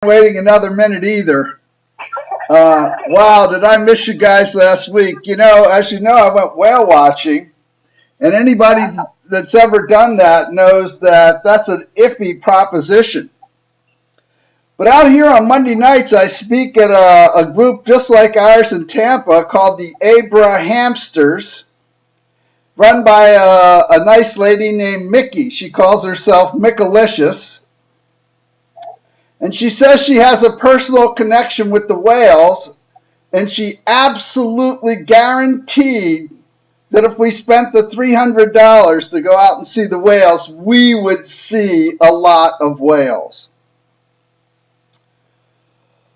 Waiting another minute either. Wow, did I miss you guys last week? As you know, I went whale watching, and anybody that's ever done that knows that that's an iffy proposition. But out here on Monday nights, I speak at a group just like ours in Tampa called the Abrahamsters, run by a nice lady named Mickey. She calls herself Mickalicious. And she says she has a personal connection with the whales, and she absolutely guaranteed that if we spent the $300 to go out and see the whales, we would see a lot of whales.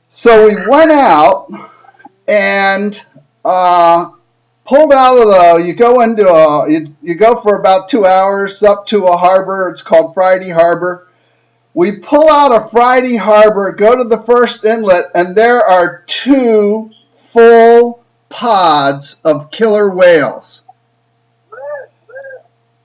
So we went out and pulled out of you go for about 2 hours up to a harbor. It's called Friday Harbor. We pull out of Friday Harbor, go to the first inlet, and there are 2 full pods of killer whales.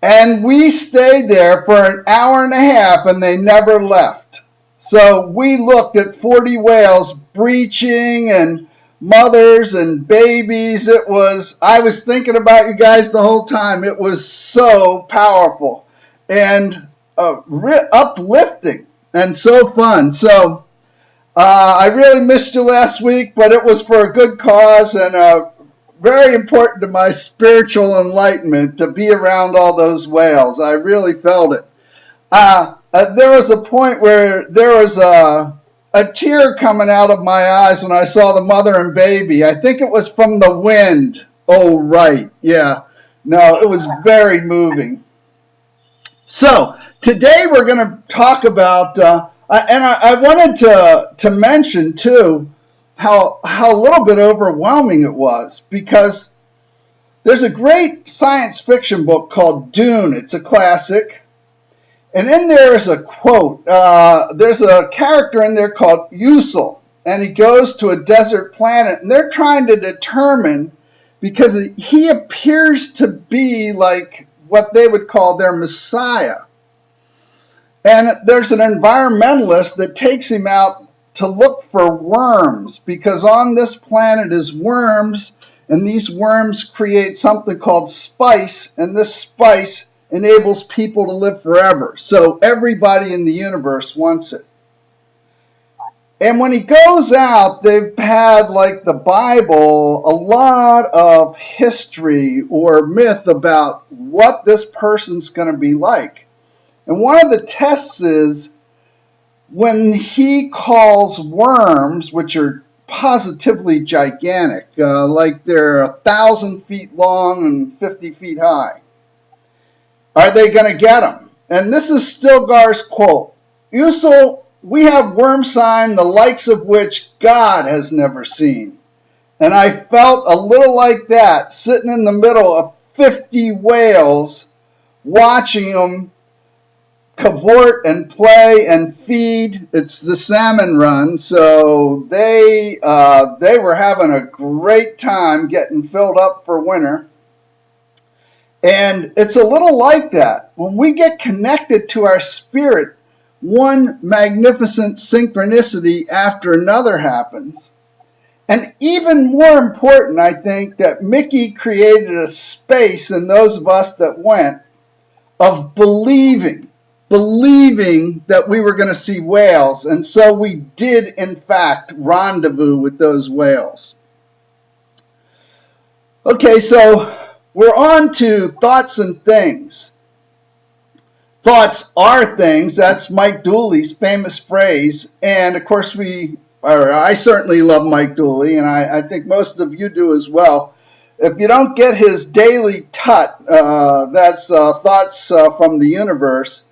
And we stayed there for an hour and a half, and they never left. So we looked at 40 whales breaching, and mothers and babies. I was thinking about you guys the whole time. It was so powerful and uplifting and so fun. So I really missed you last week, but it was for a good cause and very important to my spiritual enlightenment to be around all those whales. I really felt it. There was a point where there was a tear coming out of my eyes when I saw the mother and baby. I think it was from the wind. Oh, right. Yeah. No, it was very moving. So today we're going to talk about, and I wanted to mention too how a little bit overwhelming it was, because there's a great science fiction book called Dune. It's a classic, and in there is a quote. There's a character in there called Usul, and he goes to a desert planet, and they're trying to determine, because he appears to be like what they would call their messiah. And there's an environmentalist that takes him out to look for worms, because on this planet is worms, and these worms create something called spice, and this spice enables people to live forever. So everybody in the universe wants it. And when he goes out, they've had, like the Bible, a lot of history or myth about what this person's going to be like. And one of the tests is when he calls worms, which are positively gigantic, like they're 1,000 feet long and 50 feet high, are they going to get them? And this is Stilgar's quote. Usul, we have worm sign the likes of which God has never seen. And I felt a little like that, sitting in the middle of 50 whales, watching them cavort and play and feed. It's the salmon run, so they were having a great time getting filled up for winter. And it's a little like that. When we get connected to our spirit, one magnificent synchronicity after another happens. And even more important, I think, that Mickey created a space in those of us that went of believing that we were going to see whales. And so we did, in fact, rendezvous with those whales. Okay, so we're on to thoughts and things. Thoughts are things. That's Mike Dooley's famous phrase. And of course, I certainly love Mike Dooley, and I think most of you do as well. If you don't get his daily tut, that's Thoughts from the Universe,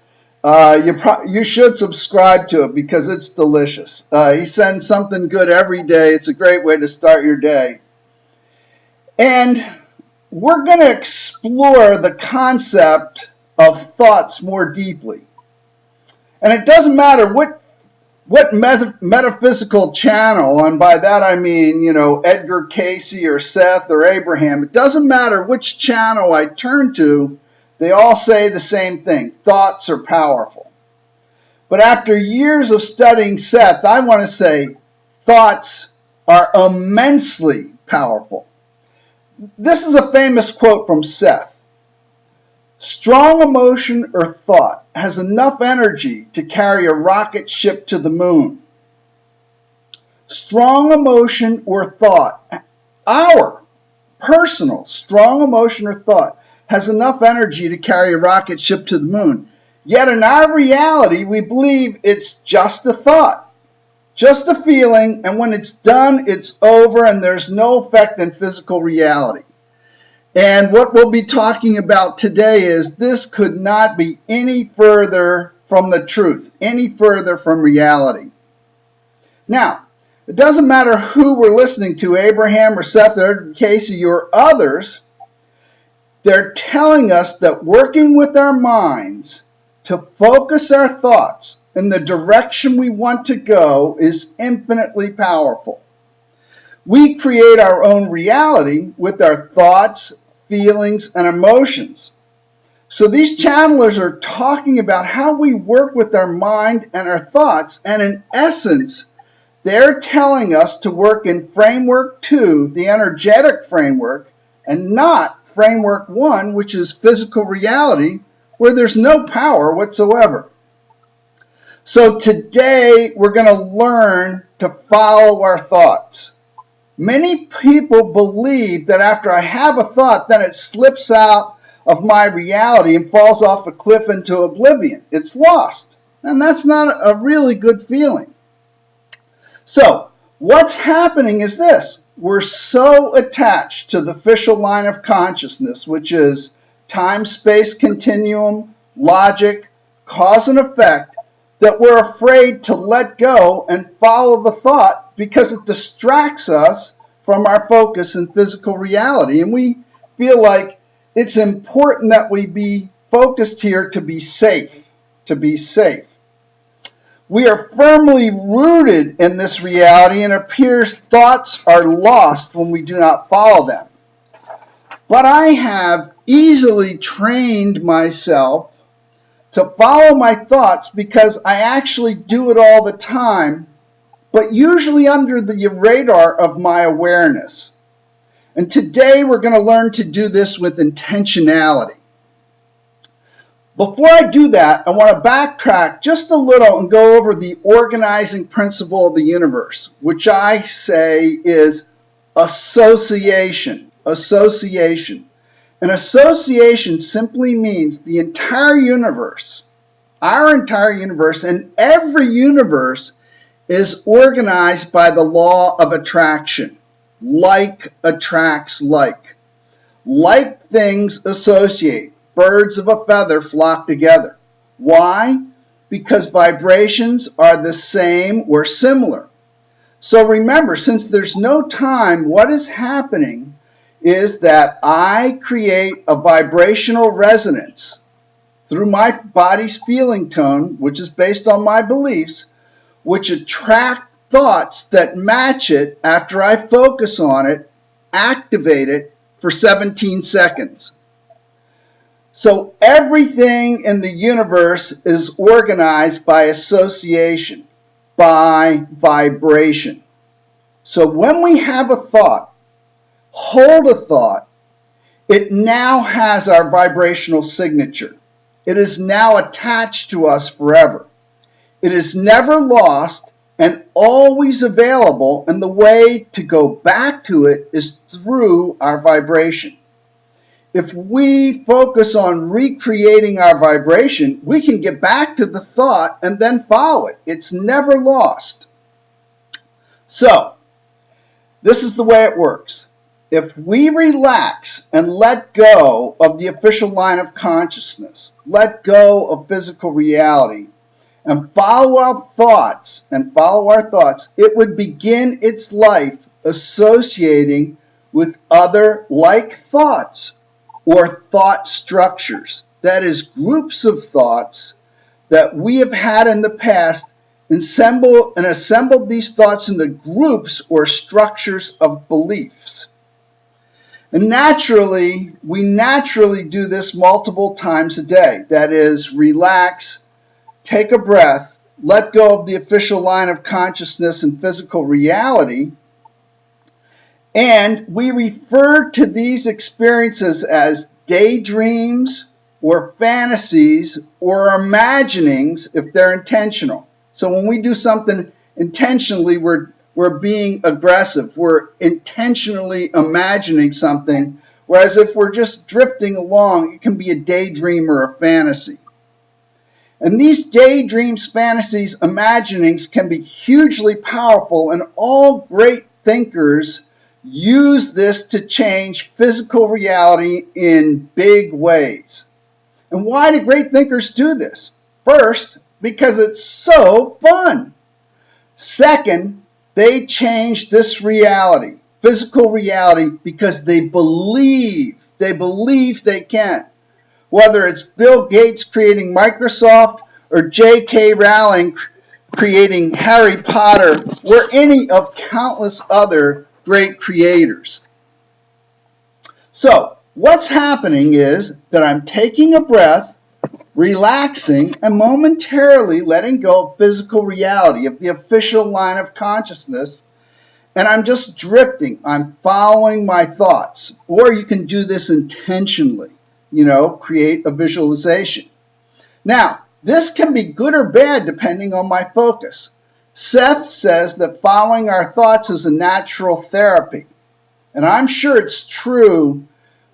you should subscribe to it because it's delicious. He sends something good every day. It's a great way to start your day. And we're going to explore the concept of thoughts more deeply. And it doesn't matter what metaphysical channel, and by that I mean, Edgar Cayce or Seth or Abraham, it doesn't matter which channel I turn to, they all say the same thing: thoughts are powerful. But after years of studying Seth, I want to say thoughts are immensely powerful. This is a famous quote from Seth. Strong emotion or thought has enough energy to carry a rocket ship to the moon. Strong emotion or thought, our personal strong emotion or thought, has enough energy to carry a rocket ship to the moon. Yet in our reality, we believe it's just a thought, just a feeling, and when it's done, it's over and there's no effect in physical reality. And what we'll be talking about today is this could not be any further from the truth, any further from reality. Now, it doesn't matter who we're listening to, Abraham or Seth or Casey or others, they're telling us that working with our minds to focus our thoughts in the direction we want to go is infinitely powerful. We create our own reality with our thoughts, feelings, and emotions. So these channelers are talking about how we work with our mind and our thoughts, and in essence, they're telling us to work in Framework 2, the energetic framework, and not Framework 1, which is physical reality, where there's no power whatsoever. So today, we're going to learn to follow our thoughts. Many people believe that after I have a thought, then it slips out of my reality and falls off a cliff into oblivion. It's lost. And that's not a really good feeling. So, what's happening is this. We're so attached to the official line of consciousness, which is time-space continuum, logic, cause and effect, that we're afraid to let go and follow the thought because it distracts us from our focus in physical reality. And we feel like it's important that we be focused here to be safe, We are firmly rooted in this reality, and it appears thoughts are lost when we do not follow them. But I have easily trained myself to follow my thoughts because I actually do it all the time, but usually under the radar of my awareness. And today we're going to learn to do this with intentionality. Before I do that, I want to backtrack just a little and go over the organizing principle of the universe, which I say is association. An association simply means the entire universe, our entire universe, and every universe is organized by the law of attraction. Like attracts like. Like things associate. Birds of a feather flock together. Why? Because vibrations are the same or similar. So remember, since there's no time, what is happening is that I create a vibrational resonance through my body's feeling tone, which is based on my beliefs, which attract thoughts that match it after I focus on it, activate it for 17 seconds. So everything in the universe is organized by association, by vibration. So when we have a thought, hold a thought, it now has our vibrational signature. It is now attached to us forever. It is never lost and always available, and the way to go back to it is through our vibration. If we focus on recreating our vibration, we can get back to the thought and then follow it. It's never lost. So, this is the way it works. If we relax and let go of the official line of consciousness, let go of physical reality, and follow our thoughts, it would begin its life associating with other like thoughts or thought structures. That is, groups of thoughts that we have had in the past, assembled these thoughts into groups or structures of beliefs. And we naturally do this multiple times a day. That is, relax, take a breath, let go of the official line of consciousness and physical reality, and we refer to these experiences as daydreams or fantasies or imaginings if they're intentional. So when we do something intentionally, we're being aggressive. We're intentionally imagining something, whereas if we're just drifting along, it can be a daydream or a fantasy. And these daydreams, fantasies, imaginings can be hugely powerful, and all great thinkers use this to change physical reality in big ways. And why do great thinkers do this? First, because it's so fun. Second, they change this reality, physical reality, because they believe they can. Whether it's Bill Gates creating Microsoft or J.K. Rowling creating Harry Potter or any of countless other great creators. So, what's happening is that I'm taking a breath, relaxing, and momentarily letting go of physical reality, of the official line of consciousness, and I'm just drifting. I'm following my thoughts. Or you can do this intentionally, create a visualization. Now, this can be good or bad depending on my focus. Seth says that following our thoughts is a natural therapy. And I'm sure it's true,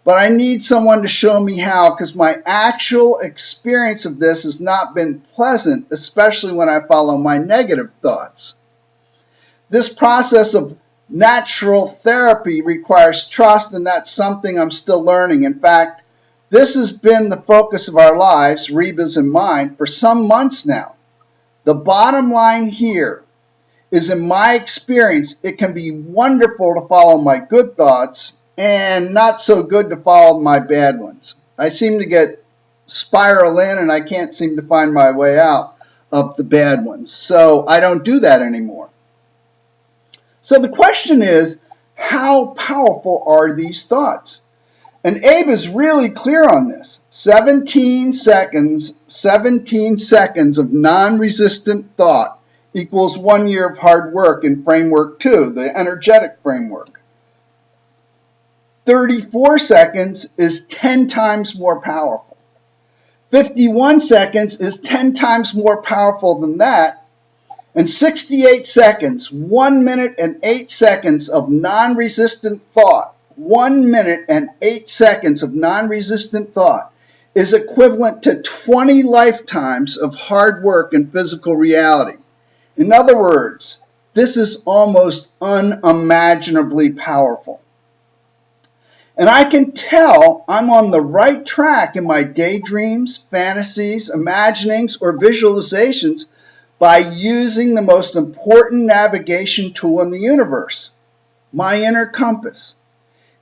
but I need someone to show me how, because my actual experience of this has not been pleasant, especially when I follow my negative thoughts. This process of natural therapy requires trust, and that's something I'm still learning. In fact, this has been the focus of our lives, Reba's and mine, for some months now. The bottom line here is, in my experience, it can be wonderful to follow my good thoughts and not so good to follow my bad ones. I seem to spiral in, and I can't seem to find my way out of the bad ones. So I don't do that anymore. So the question is, how powerful are these thoughts? And Abe is really clear on this. 17 seconds of non-resistant thought equals 1 year of hard work in framework 2, the energetic framework. 34 seconds is 10 times more powerful. 51 seconds is 10 times more powerful than that. And 68 seconds, 1 minute and 8 seconds of non-resistant thought, 1 minute and 8 seconds of non-resistant thought is equivalent to 20 lifetimes of hard work in physical reality. In other words, this is almost unimaginably powerful. And I can tell I'm on the right track in my daydreams, fantasies, imaginings, or visualizations by using the most important navigation tool in the universe, my inner compass.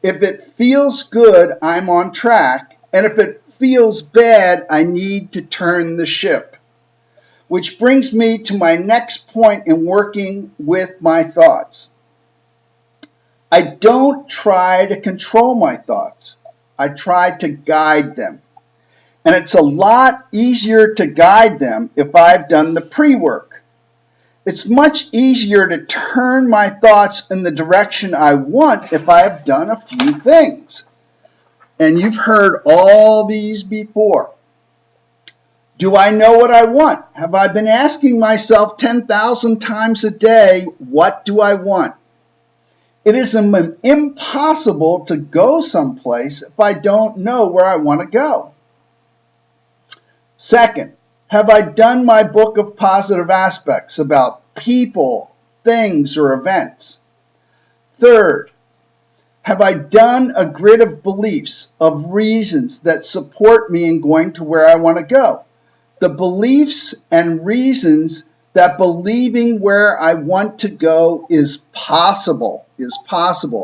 If it feels good, I'm on track, and if it feels bad, I need to turn the ship. Which brings me to my next point in working with my thoughts. I don't try to control my thoughts. I try to guide them. And it's a lot easier to guide them if I've done the pre-work. It's much easier to turn my thoughts in the direction I want if I have done a few things. And you've heard all these before. Do I know what I want? Have I been asking myself 10,000 times a day, what do I want? It is impossible to go someplace if I don't know where I want to go. Second, have I done my book of positive aspects about people, things, or events? Third, have I done a grid of beliefs, of reasons that support me in going to where I want to go? The beliefs and reasons that believing where I want to go is possible.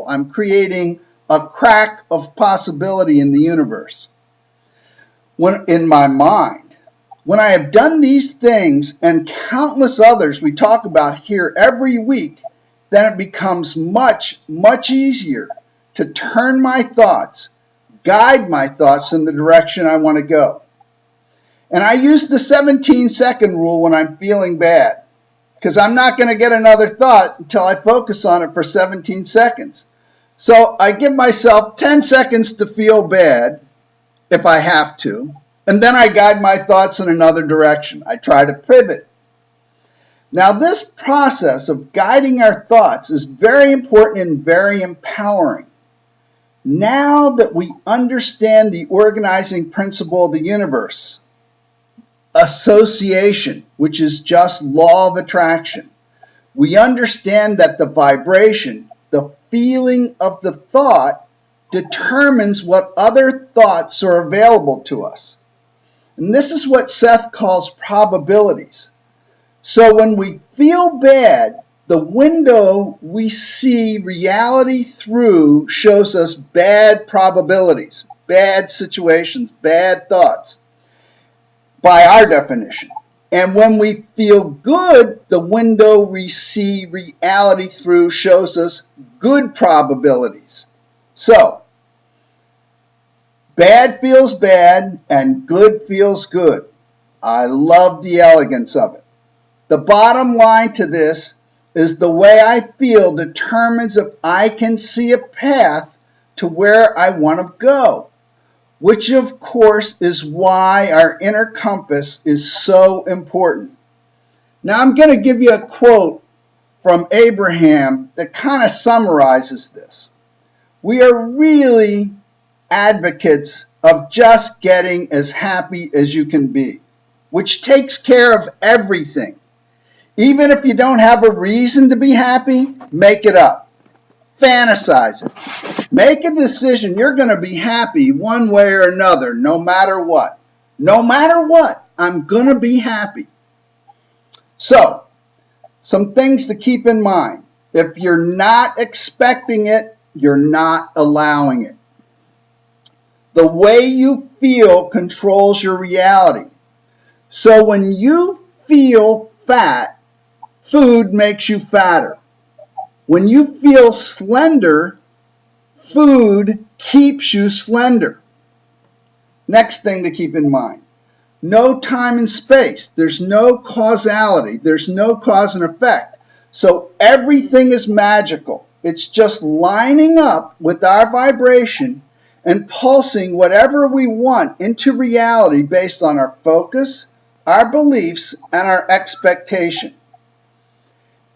I'm creating a crack of possibility in the universe. In my mind, when I have done these things and countless others we talk about here every week, then it becomes much, much easier to turn my thoughts, guide my thoughts in the direction I want to go. And I use the 17-second rule when I'm feeling bad, because I'm not going to get another thought until I focus on it for 17 seconds. So I give myself 10 seconds to feel bad if I have to, and then I guide my thoughts in another direction. I try to pivot. Now, this process of guiding our thoughts is very important and very empowering. Now that we understand the organizing principle of the universe, association, which is just law of attraction, we understand that the vibration, the feeling of the thought, determines what other thoughts are available to us. And this is what Seth calls probabilities. So when we feel bad, the window we see reality through shows us bad probabilities, bad situations, bad thoughts, by our definition. And when we feel good, the window we see reality through shows us good probabilities. So, bad feels bad and good feels good. I love the elegance of it. The bottom line to this is the way I feel determines if I can see a path to where I want to go, which of course is why our inner compass is so important. Now I'm going to give you a quote from Abraham that kind of summarizes this. We are really advocates of just getting as happy as you can be, which takes care of everything. Even if you don't have a reason to be happy, make it up. Fantasize it. Make a decision you're going to be happy one way or another, no matter what. No matter what, I'm going to be happy. So, some things to keep in mind. If you're not expecting it, you're not allowing it. The way you feel controls your reality. So when you feel fat, food makes you fatter. When you feel slender, food keeps you slender. Next thing to keep in mind. No time and space. There's no causality. There's no cause and effect. So everything is magical. It's just lining up with our vibration and pulsing whatever we want into reality based on our focus, our beliefs, and our expectation.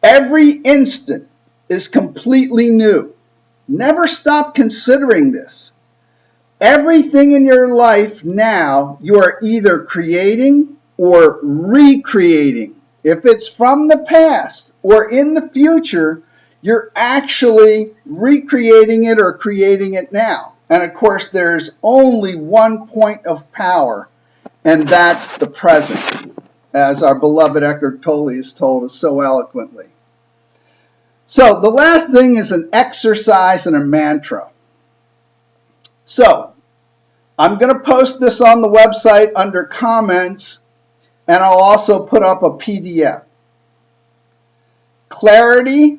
Every instant is completely new. Never stop considering this. Everything in your life now, you are either creating or recreating. If it's from the past or in the future, you're actually recreating it or creating it now. And of course, there's only one point of power, and that's the present, as our beloved Eckhart Tolle has told us so eloquently. So the last thing is an exercise and a mantra. So I'm going to post this on the website under comments, and I'll also put up a PDF. Clarity,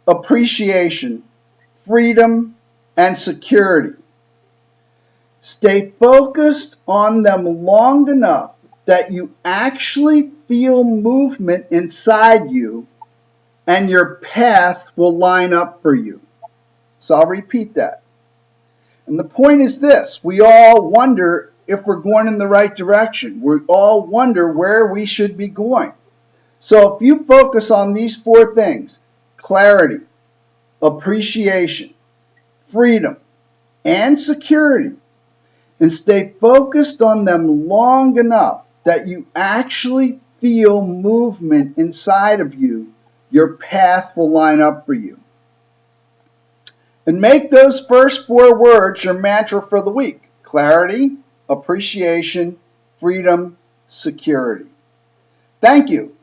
appreciation, freedom, and security. Stay focused on them long enough that you actually feel movement inside you, and your path will line up for you. So I'll repeat that. And the point is this: we all wonder if we're going in the right direction. We all wonder where we should be going. So if you focus on these four things: clarity, appreciation, freedom, and security, and stay focused on them long enough that you actually feel movement inside of you, your path will line up for you. And make those first four words your mantra for the week: clarity, appreciation, freedom, security. Thank you.